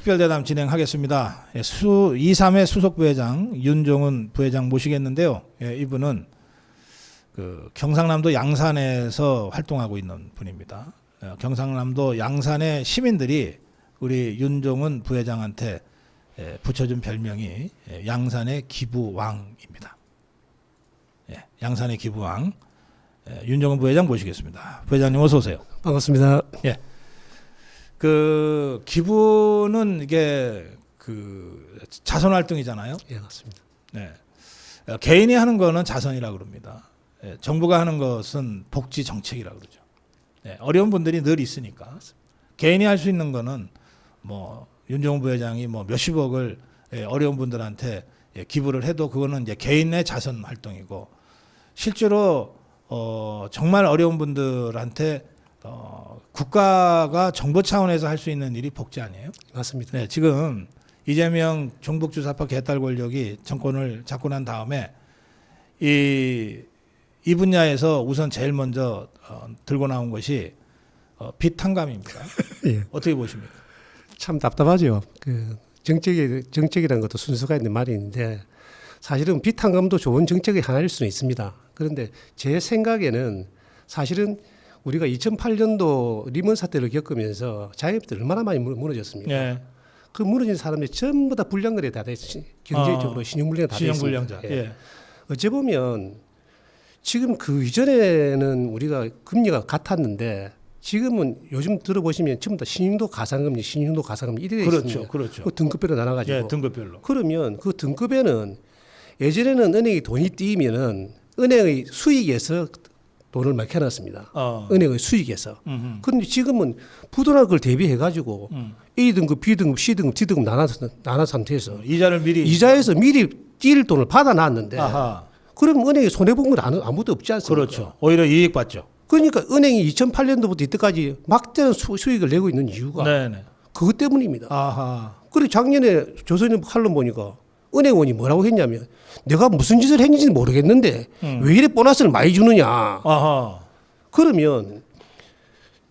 특별대담 진행하겠습니다. 2.3회 수석부회장 윤종훈 부회장 모시겠는데요. 이분은 그 경상남도 양산에서 활동하고 있는 분입니다. 경상남도 양산의 시민들이 우리 윤종훈 부회장한테 붙여준 별명이 양산의 기부왕입니다. 양산의 기부왕 윤종훈 부회장 모시겠습니다. 부회장님 어서 오세요. 반갑습니다. 예. 그 기부는 이게 그 자선 활동이잖아요. 예, 맞습니다. 네. 개인이 하는 거는 자선이라고 그럽니다. 정부가 하는 것은 복지 정책이라고 그러죠. 어려운 분들이 늘 있으니까 개인이 할 수 있는 거는 뭐 윤종훈 부회장이 뭐 몇십억을 어려운 분들한테 기부를 해도 그거는 이제 개인의 자선 활동이고 실제로 정말 어려운 분들한테 국가가 정부 차원에서 할 수 있는 일이 복지 아니에요? 맞습니다. 네, 지금 이재명 종북주사파 개딸 권력이 정권을 잡고 난 다음에 이 분야에서 우선 제일 먼저 들고 나온 것이 빚탕감입니다. 예. 어떻게 보십니까? 참 답답하죠. 그 정책이라는 것도 순서가 있는 말이 있는데 사실은 비탄감도 좋은 정책의 하나일 수는 있습니다. 그런데 제 생각에는 사실은 우리가 2008년도 리먼 사태를 겪으면서 자영업들 얼마나 많이 무너졌습니까? 네. 그 무너진 사람들이 전부 다 불량거래 다 됐지. 경제적으로 신용불량 다 됐습니다. 신용불량자. 예. 어찌 보면 지금 그 이전에는 우리가 금리가 같았는데 지금은 요즘 들어보시면 전부 다 신용도 가상금리 이래 그렇죠, 있습니다. 그렇죠. 그 등급별로 나눠가지고. 예, 등급별로. 그러면 그 등급에는 예전에는 은행이 돈이 띄면은 은행의 수익에서 돈을 맡겨놨습니다. 은행의 수익에서. 그런데 지금은 부도나 그걸 대비해가지고 A등급, B등급, C등급, D등급 나눠 상태에서 이자를 미리 이자에서 미리 뛸 돈을 받아놨는데 아하. 그럼 은행이 손해본 건 아무도 없지 않습니까? 그렇죠. 오히려 이익 받죠. 그러니까 은행이 2008년도부터 이때까지 막대한 수익을 내고 있는 이유가 네네. 그것 때문입니다. 아하. 그리고 작년에 조선일보 칼럼 보니까 은행원이 뭐라고 했냐면 내가 무슨 짓을 했는지 모르겠는데 왜 이래 보너스를 많이 주느냐. 아하. 그러면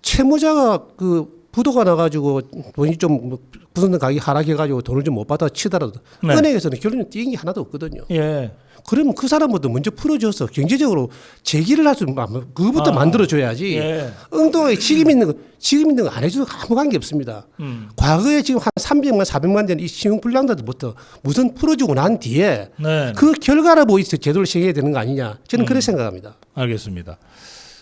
채무자가 그 부도가 나가지고 돈이 좀 부동산 가격이 하락해가지고 돈을 좀 못 받아 치더라도 네. 은행에서는 결론은 띄인 게 하나도 없거든요. 예. 그러면 그 사람부터 먼저 풀어줘서 경제적으로 재기를 할 수 있는 그거부터 만들어줘야지. 예. 엉뚱하게 지금 있는 거 안 해줘도 아무 관계 없습니다. 과거에 지금 한 300만 400만 된 이 신용불량자들부터 무슨 풀어주고 난 뒤에 네. 그 결과를 보이서 제도를 시행해야 되는 거 아니냐. 저는 그렇게 생각합니다. 알겠습니다.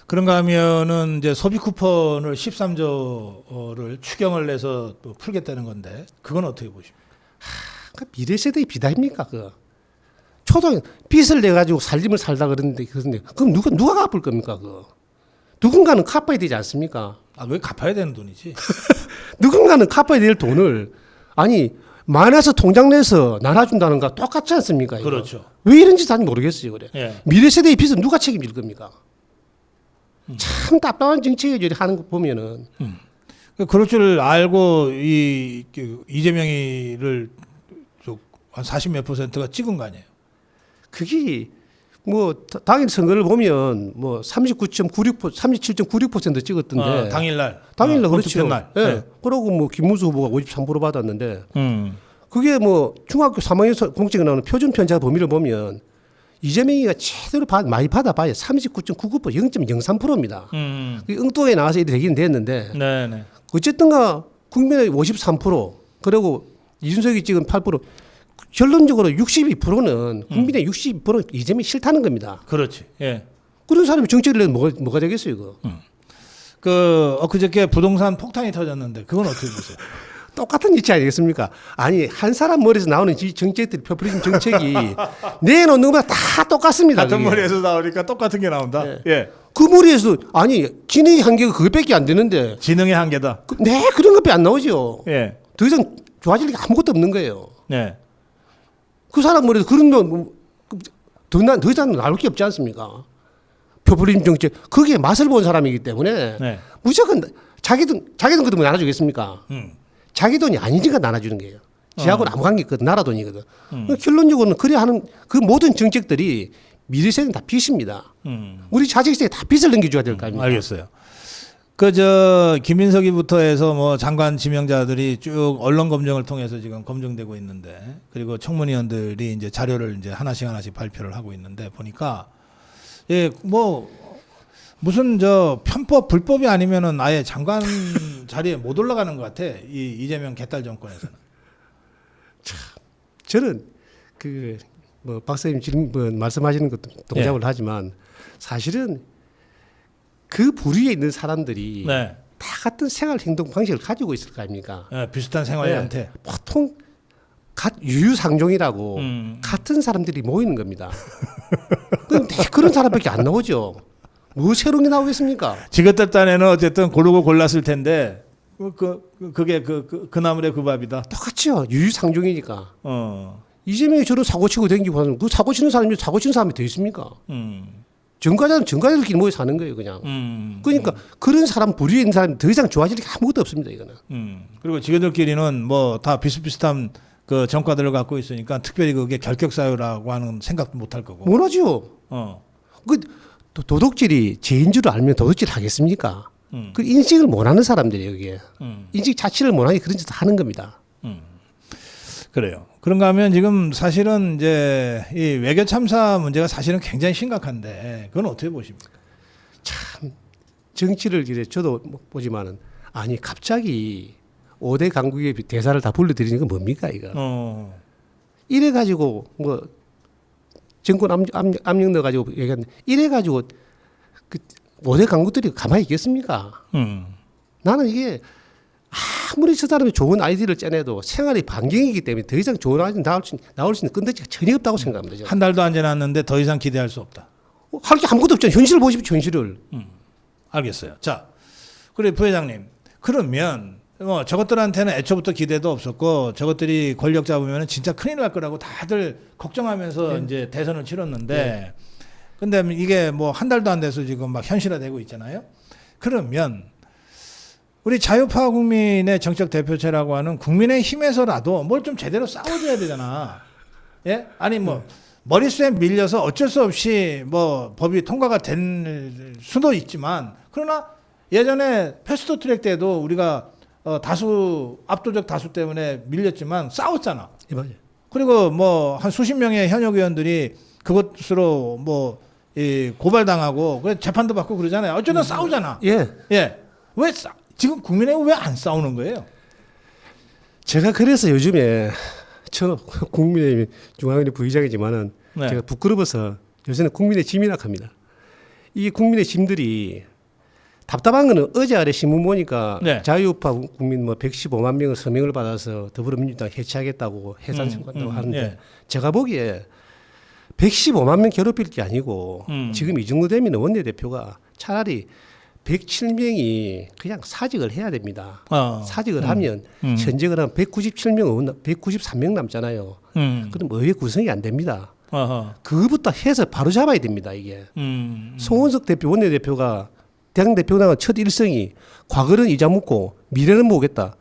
그런가 하면은 이제 소비 쿠폰을 13조를 추경을 내서 또 풀겠다는 건데 그건 어떻게 보십니까? 그 미래 세대의 비다입니까? 초등 빚을 내 가지고 살림을 살다 그러는데 그럼 누가 갚을 겁니까? 누군가는 갚아야 되지 않습니까? 아, 왜 갚아야 되는 돈이지? 누군가는 갚아야 될 돈을 아니 마이너스 통장 내서 나눠준다는 거 똑같지 않습니까? 이거? 그렇죠. 왜 이런지 잘 모르겠어요. 그래. 예. 미래 세대의 빚은 누가 책임질 겁니까? 참 답답한 정책을 하는 거 보면은 그럴 줄 알고 이재명이를 한 40몇 %가 찍은 거 아니에요? 그게 뭐 당일 선거를 보면 뭐 37.96% 찍었던데 당일날 그렇죠. 투표날. 예. 네. 그러고 뭐 김문수 후보가 53% 받았는데 그게 뭐 중학교 3학년 공직에 나오는 표준 편차 범위를 보면 이재명이가 제대로 많이 받아봐야 39.99% 0.03%입니다. 엉뚱하게 나와서 이렇게 되긴 됐는데 네네. 어쨌든가 국민의 53% 그리고 이준석이 찍은 8% 결론적으로 62%는 국민의 62% 이재명이 싫다는 겁니다. 그렇지. 예. 그런 사람이 정책을 내면 뭐가 되겠어요, 이거? 그저께 부동산 폭탄이 터졌는데 그건 어떻게 보세요? 똑같은 이치 아니겠습니까? 아니 한 사람 머리에서 나오는 정책들이 포퓰리즘 정책이 내놓는 것보다 다 똑같습니다. 같은 그게. 머리에서 나오니까 똑같은 게 나온다. 예. 예. 그 머리에서 아니 진행의 한계가 그것밖에 안 되는데 지능의 한계다. 그런 것밖에 안 나오죠. 예. 더 이상 좋아질 게 아무것도 없는 거예요. 네. 그 사람 머리에서 그런 더 이상 나올 게 없지 않습니까? 포퓰리즘 정책 거기에 맛을 본 사람이기 때문에 네. 무조건 자기 돈 그러면 나눠주겠습니까? 자기 돈이 아니니까 나눠주는 거예요. 지하고는 아무 관계 없거든. 나라 돈이거든. 결론적으로는 그래 하는 그 모든 정책들이 미래 세대는 다 빚입니다. 우리 자식 세대 다 빚을 넘겨줘야 될 거 아닙니까? 알겠어요. 그 김민석이부터 해서 뭐 장관 지명자들이 쭉 언론 검증을 통해서 지금 검증되고 있는데, 그리고 청문위원들이 이제 자료를 이제 하나씩 발표를 하고 있는데 보니까 예, 뭐 무슨 편법 불법이 아니면은 아예 장관 자리에 못 올라가는 것 같아. 이 이재명 개딸 정권에서는. 저는 뭐 박사님 질문 말씀하시는 것도 동작을 예. 하지만 사실은 그 부류에 있는 사람들이 네. 다 같은 생활 행동 방식을 가지고 있을 거 아닙니까? 예, 비슷한 생활 형태. 보통 유유상종이라고 음. 같은 사람들이 모이는 겁니다. 근데 그런 사람밖에 안 나오죠. 뭐 새로운 게 나오겠습니까? 지긋들 딴에는 어쨌든 고르고 골랐을 텐데 그게 그 나물의 그 밥이다. 똑같죠. 유유상종이니까. 어. 이재명이 저런 사고 치고 댕기고 하는 그 사고 치는 사람이 사고 치는 사람이 더 있습니까? 전과자는 전과자들끼리 모여 사는 거예요, 그냥. 그러니까 그런 사람 부류에 있는 사람이 더 이상 좋아질 게 아무것도 없습니다, 이거는. 그리고 지그들끼리는 뭐 다 비슷비슷한 그 정과들을 갖고 있으니까 특별히 그게 결격 사유라고 하는 생각도 못 할 거고. 뭐라죠? 그 도덕질이 죄인 줄 알면 도덕질 하겠습니까? 그 인식을 못하는 사람들이에요, 이게. 인식 자체를 못하니 그런 짓을 하는 겁니다. 그래요. 그런가 하면 지금 사실은 이제 이 외교 참사 문제가 사실은 굉장히 심각한데 그건 어떻게 보십니까? 정치를 이래 저도 보지만은 아니 갑자기 5대 강국의 대사를 다 불러들이는 건 뭡니까 이거? 이래 가지고 뭐 정권 압력 넣어 가지고 얘기하는 이래 가지고 그 5대 강국들이 가만히 있겠습니까? 나는 이게 아무리 저 사람이 좋은 아이디어를 짜내도 생활이 반경이기 때문에 더 이상 좋은 아이디어 나올 수 있는 끈덕지가 전혀 없다고 생각합니다. 저는. 한 달도 안 지났는데 더 이상 기대할 수 없다. 할 게 아무것도 없잖아요. 현실을 보십시오. 현실을. 알겠어요. 자, 그래 부회장님. 그러면 뭐 저것들한테는 애초부터 기대도 없었고 저것들이 권력 잡으면 진짜 큰일 날 거라고 다들 걱정하면서 이제 대선을 치렀는데, 근데 이게 뭐 한 달도 안 돼서 지금 막 현실화되고 있잖아요. 그러면 우리 자유파 국민의 정책 대표체라고 하는 국민의힘에서라도 뭘 좀 제대로 싸워줘야 되잖아. 예? 아니 뭐 머릿수에 밀려서 어쩔 수 없이 뭐 법이 통과가 된 수도 있지만, 그러나 예전에 패스트트랙 때도 우리가 압도적 다수 때문에 밀렸지만 싸웠잖아. 예, 맞아요. 그리고 뭐 한 수십 명의 현역 의원들이 그것으로 뭐 고발당하고 그 재판도 받고 그러잖아요. 어쨌든 싸우잖아. 예. 예. 지금 국민의힘 왜 안 싸우는 거예요? 제가 그래서 요즘에 저 국민의힘 중앙위원회 부의장이지만은 네. 제가 부끄러워서 요새는 국민의 짐이라 합니다. 이 국민의 짐들이 답답한 거는 어제 아래 신문 보니까 네. 자유우파 국민 뭐 115만 명을 서명을 받아서 더불어민주당 해체하겠다고 해산 청구한다고 하는데 예. 제가 보기에 115만 명 괴롭힐 게 아니고 지금 이 정도 되면 원내대표가 차라리 107명이 그냥 사직을 해야 됩니다. 사직을 하면 현재 그럼 193명 남잖아요. 그럼 의회 구성이 안 됩니다. 그거부터 해서 바로 잡아야 됩니다. 이게. 송원석 대표 원내대표가 당대표당한 첫 일성이 과거는 이자 묻고 미래는 모으겠다.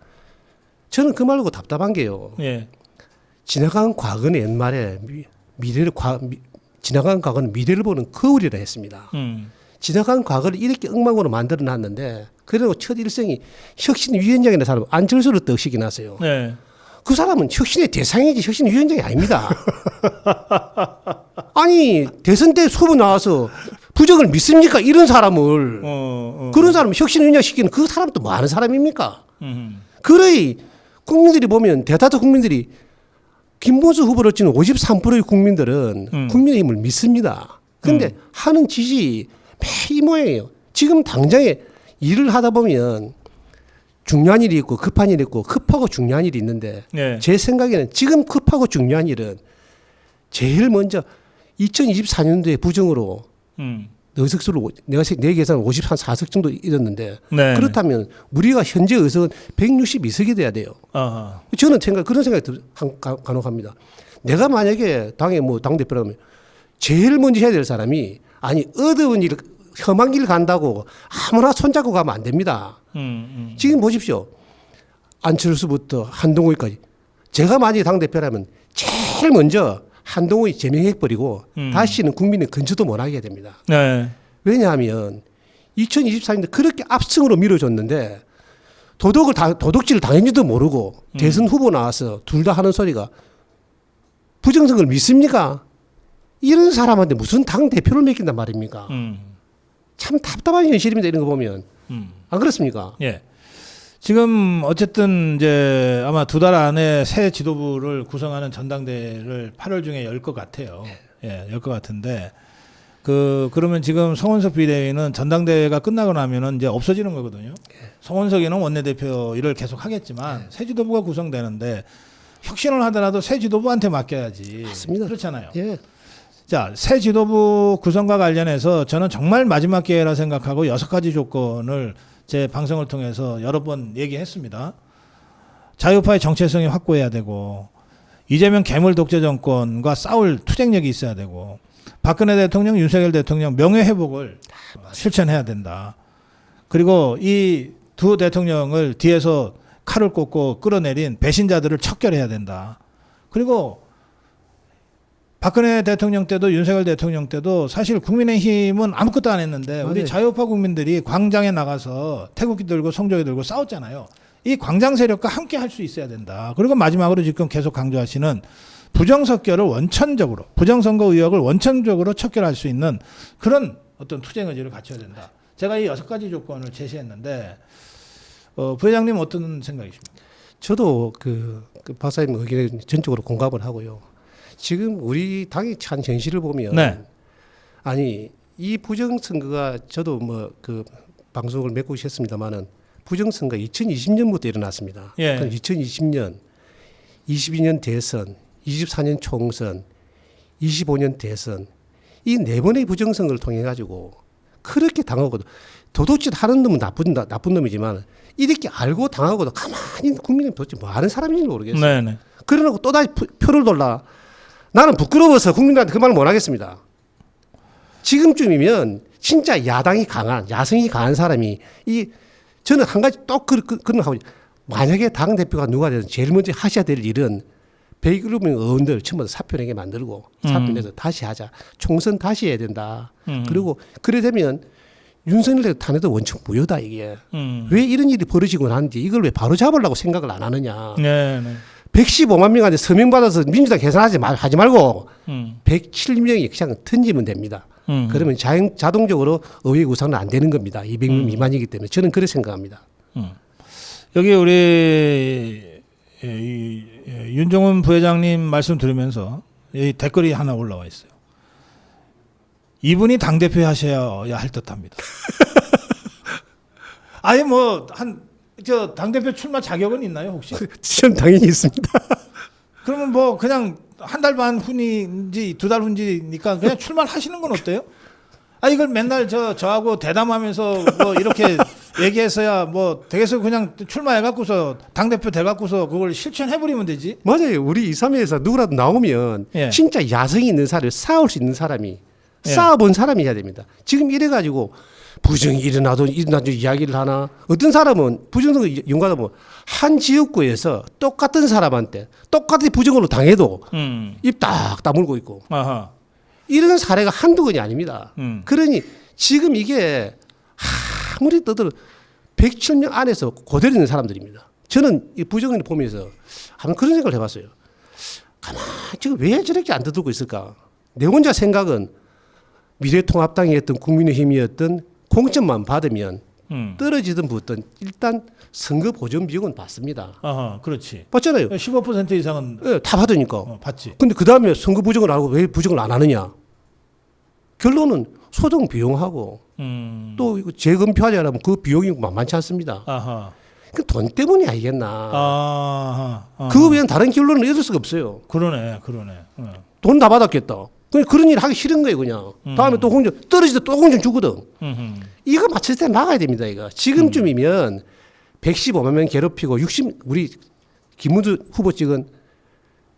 저는 그 말고 답답한 게요. 예. 지나간 과거는 옛말에 지나간 과거는 미래를 보는 거울이라 했습니다. 지나간 과거를 이렇게 엉망으로 만들어 놨는데, 그리고 첫 일성이 혁신위원장이라는 사람 안철수를 떡시기 났어요. 네. 그 사람은 혁신의 대상이지 혁신위원장이 아닙니다. 아니 대선 때 후보 나와서 부정을 믿습니까? 이런 사람을 그런 사람을 혁신위원장 시키는 그 사람도 뭐 하는 사람입니까? 그러이 국민들이 보면 대다수 국민들이 김문수 후보를 찍는 53%의 국민들은 국민의힘을 믿습니다. 그런데 하는 짓이 매이 모양이에요. 지금 당장에 일을 하다 보면 중요한 일이 있고 급한 일이 있고 급하고 중요한 일이 있는데 네. 제 생각에는 지금 급하고 중요한 일은 제일 먼저 2024년도에 부정으로 의석수를 내 계산은 54석 정도 잃었는데 네. 그렇다면 우리가 현재 의석은 162석이 돼야 돼요. 저는 그런 생각이 간혹 합니다. 내가 만약에 당 대표라면 제일 먼저 해야 될 사람이 아니 어두운 일 험한 길 간다고 아무나 손잡고 가면 안 됩니다. 지금 보십시오. 안철수부터 한동훈까지 제가 만약에 당대표라면 제일 먼저 한동훈이 제명해버리고 다시는 국민의 근처도 못하게 해야 됩니다. 네. 왜냐하면 2024년에 그렇게 압승으로 밀어줬는데 도덕질을 당했는지도 모르고 대선 후보 나와서 둘 다 하는 소리가 부정선거를 믿습니까? 이런 사람한테 무슨 당 대표를 맡긴단 말입니까? 참 답답한 현실입니다. 이런 거 보면 안 그렇습니까? 예. 지금 어쨌든 이제 아마 2달 안에 새 지도부를 구성하는 전당대회를 8월 중에 열 것 같아요. 예, 열 것 같은데 그러면 지금 송원석 비대위는 전당대회가 끝나고 나면은 이제 없어지는 거거든요. 송원석이는 원내대표 일을 계속 하겠지만 새 지도부가 구성되는데 혁신을 하더라도 새 지도부한테 맡겨야지. 맞습니다. 그렇잖아요. 예. 자, 새 지도부 구성과 관련해서 저는 정말 마지막 기회라 생각하고 6가지 조건을 제 방송을 통해서 여러 번 얘기했습니다. 자유파의 정체성이 확고해야 되고 이재명 괴물 독재 정권과 싸울 투쟁력이 있어야 되고 박근혜 대통령, 윤석열 대통령 명예회복을 실천해야 된다. 그리고 이 두 대통령을 뒤에서 칼을 꽂고 끌어내린 배신자들을 척결해야 된다. 그리고 박근혜 대통령 때도 윤석열 대통령 때도 사실 국민의힘은 아무것도 안 했는데 우리 맞아요. 자유파 국민들이 광장에 나가서 태극기 들고 성조기 들고 싸웠잖아요. 이 광장 세력과 함께 할 수 있어야 된다. 그리고 마지막으로 지금 계속 강조하시는 부정선거를 원천적으로 부정선거 의혹을 원천적으로 척결할 수 있는 그런 어떤 투쟁 의지를 갖춰야 된다. 제가 이 6가지 조건을 제시했는데 부회장님 어떤 생각이십니까? 저도 그 박사님 의견에 전적으로 공감을 하고요. 지금 우리 당의 한 현실을 보면 네. 아니 이 부정선거가 저도 뭐 그 방송을 몇 곳이 했습니다마는 부정선거 2020년부터 일어났습니다. 예. 그럼 2020년, 22년 대선, 24년 총선, 25년 대선 이 4번의 부정선거를 통해 가지고 그렇게 당하고도 도둑질 하는 놈은 나쁜 놈이지만 이렇게 알고 당하고도 가만히 국민이 도대체 뭐 하는 사람인지 모르겠어요. 네네. 그러고 또다시 표를 돌라. 나는 부끄러워서 국민들한테 그 말을 못 하겠습니다. 지금쯤이면 진짜 야당이 강한, 야성이 강한 사람이 저는 한 가지 또 그런 거 하고 만약에 당 대표가 누가 되든 제일 먼저 하셔야 될 일은 100명 의원들 전부 다 사표 내게 만들고 사표 내서 다시 하자. 총선 다시 해야 된다. 그리고 그래 되면 윤석열 탄핵도 원칙 무효다 이게. 왜 이런 일이 벌어지고 하는지 이걸 왜 바로 잡으려고 생각을 안 하느냐. 네네. 115만 명한테 서명 받아서 민주당 계산하지 말고 107명이 그냥 던지면 됩니다. 그러면 자동적으로 의회 구성은 안 되는 겁니다. 200명 미만이기 때문에 저는 그렇게 생각합니다. 여기 우리 윤종훈 부회장님 말씀 들으면서 이 댓글이 하나 올라와 있어요. 이분이 당대표 하셔야 할 듯합니다. 아예 뭐 당대표 출마 자격은 있나요 혹시? 저는 당연히 있습니다. 그러면 뭐 그냥 한 달 반 후인지 2달 후인지니까 그냥 출마를 하시는 건 어때요? 이걸 맨날 저하고 대담하면서 뭐 이렇게 얘기해서야 뭐 되겠어요. 그냥 출마해갖고서 당대표 돼갖고서 그걸 실천해버리면 되지. 맞아요. 우리 2~3위에서 누구라도 나오면 예. 진짜 야성이 있는 사람이 싸울 수 있는 사람이 예. 싸워본 사람이 해야 됩니다. 지금 이래가지고 부정이 일어나도 이야기를 하나 어떤 사람은 부정선거 연관하면 뭐 한 지역구에서 똑같은 사람한테 똑같이 부정으로 당해도 입 딱 다물고 있고 아하. 이런 사례가 한두 건이 아닙니다. 그러니 지금 이게 아무리 떠들어 107명 안에서 그대로 있는 사람들입니다. 저는 이 부정을 보면서 한번 그런 생각을 해봤어요. 가만히 지금 왜 저렇게 안 떠들고 있을까? 내 혼자 생각은 미래통합당이었던 국민의힘이었던 공천만 받으면 떨어지든 붙든 일단 선거 보전 비용은 받습니다. 아하, 그렇지. 받잖아요. 15% 이상은 예, 다 받으니까. 받지. 근데 그 다음에 선거 부정을 안 하고 왜 부정을 안 하느냐? 결론은 소송 비용하고 또 이거 재검표하지 않으면 그 비용이 만만치 않습니다. 아하. 그 돈 때문이 아니겠나? 아하. 그 외엔 다른 결론을 얻을 수가 없어요. 그러네. 돈 다 받았겠다. 그런 일 하기 싫은 거예요, 그냥. 다음에 또 공정 떨어지도 또 공정 주거든. 이거 맞출 때 나가야 됩니다, 이거. 지금쯤이면 115만 명 괴롭히고 우리 김문수 후보 측은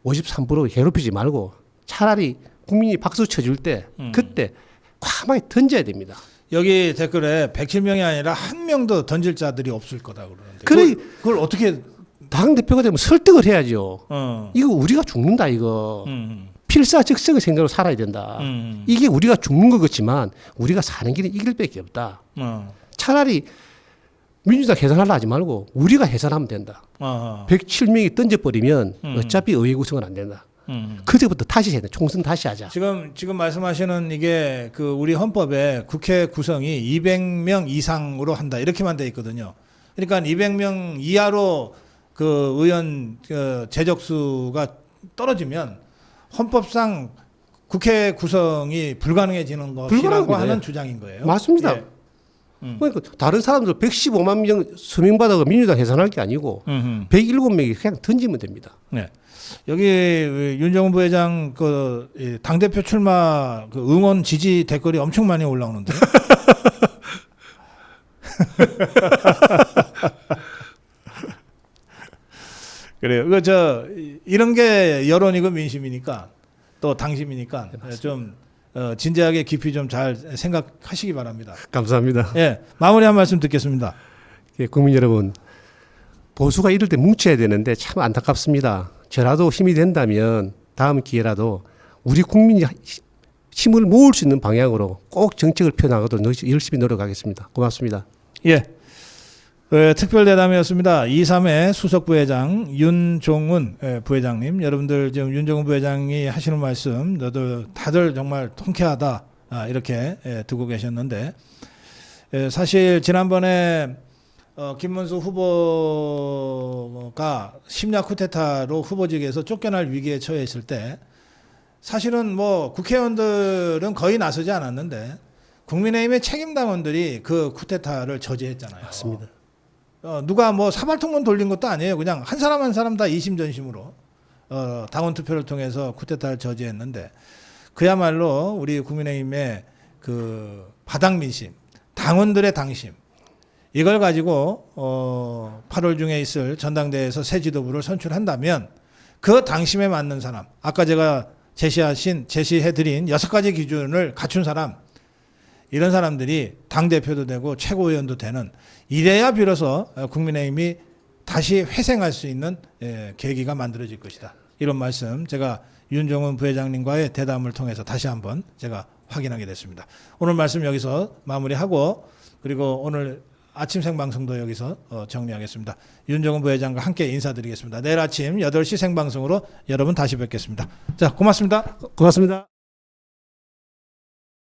53% 괴롭히지 말고 차라리 국민이 박수 쳐줄 때 그때 과감하게 던져야 됩니다. 여기 댓글에 107명이 아니라 한 명도 던질 자들이 없을 거다 그러는데. 그걸 어떻게? 당 대표가 되면 설득을 해야죠. 어. 이거 우리가 죽는다 이거. 필사적성의 생각으로 살아야 된다. 이게 우리가 죽는 것 같지만 우리가 사는 길은 이길 밖에 없다. 차라리 민주당 해산하려 하지 말고 우리가 해산하면 된다. 107명이 던져버리면 어차피 의회 구성은 안 된다. 그때부터 다시 해야 돼. 총선 다시 하자. 지금 말씀하시는 이게 그 우리 헌법에 국회 구성이 200명 이상으로 한다 이렇게만 돼 있거든요. 그러니까 200명 이하로 그 의원 그 재적수가 떨어지면 헌법상 국회 구성이 불가능해지는 것이라고 하는 주장인 거예요. 맞습니다. 예. 그러니까 다른 사람들 115만 명 서명받아가 민주당 해산할 게 아니고 107명이 그냥 던지면 됩니다. 네. 여기 윤정은 부회장 그 당대표 출마 그 응원 지지 댓글이 엄청 많이 올라오는데. 그래요. 이런 게 여론이고 민심이니까 또 당심이니까 좀 진지하게 깊이 좀 잘 생각하시기 바랍니다. 감사합니다. 예, 마무리 한 말씀 듣겠습니다. 예, 국민 여러분, 보수가 이럴 때 뭉쳐야 되는데 참 안타깝습니다. 저라도 힘이 된다면 다음 기회라도 우리 국민이 힘을 모을 수 있는 방향으로 꼭 정책을 펴나가도록 열심히 노력하겠습니다. 고맙습니다. 예. 특별대담이었습니다. 2.3회 수석부회장 윤종훈 부회장님, 여러분들 지금 윤종훈 부회장이 하시는 말씀, 다들 정말 통쾌하다 이렇게 듣고 계셨는데, 사실 지난번에 김문수 후보가 심야 쿠데타로 후보직에서 쫓겨날 위기에 처해 있을 때, 사실은 뭐 국회의원들은 거의 나서지 않았는데 국민의힘의 책임당원들이 그 쿠데타를 저지했잖아요. 맞습니다. 누가 뭐 사발통문 돌린 것도 아니에요. 그냥 한 사람 한 사람 다 이심전심으로 당원 투표를 통해서 쿠데타를 저지했는데, 그야말로 우리 국민의힘의 그 바닥 민심, 당원들의 당심, 이걸 가지고 8월 중에 있을 전당대회에서 새 지도부를 선출한다면 그 당심에 맞는 사람, 아까 제가 제시해드린 6가지 기준을 갖춘 사람, 이런 사람들이 당대표도 되고 최고위원도 되는, 이래야 비로소 국민의힘이 다시 회생할 수 있는 계기가 만들어질 것이다. 이런 말씀 제가 윤종훈 부회장님과의 대담을 통해서 다시 한번 제가 확인하게 됐습니다. 오늘 말씀 여기서 마무리하고, 그리고 오늘 아침 생방송도 여기서 정리하겠습니다. 윤종훈 부회장과 함께 인사드리겠습니다. 내일 아침 8시 생방송으로 여러분 다시 뵙겠습니다. 자, 고맙습니다. 고맙습니다.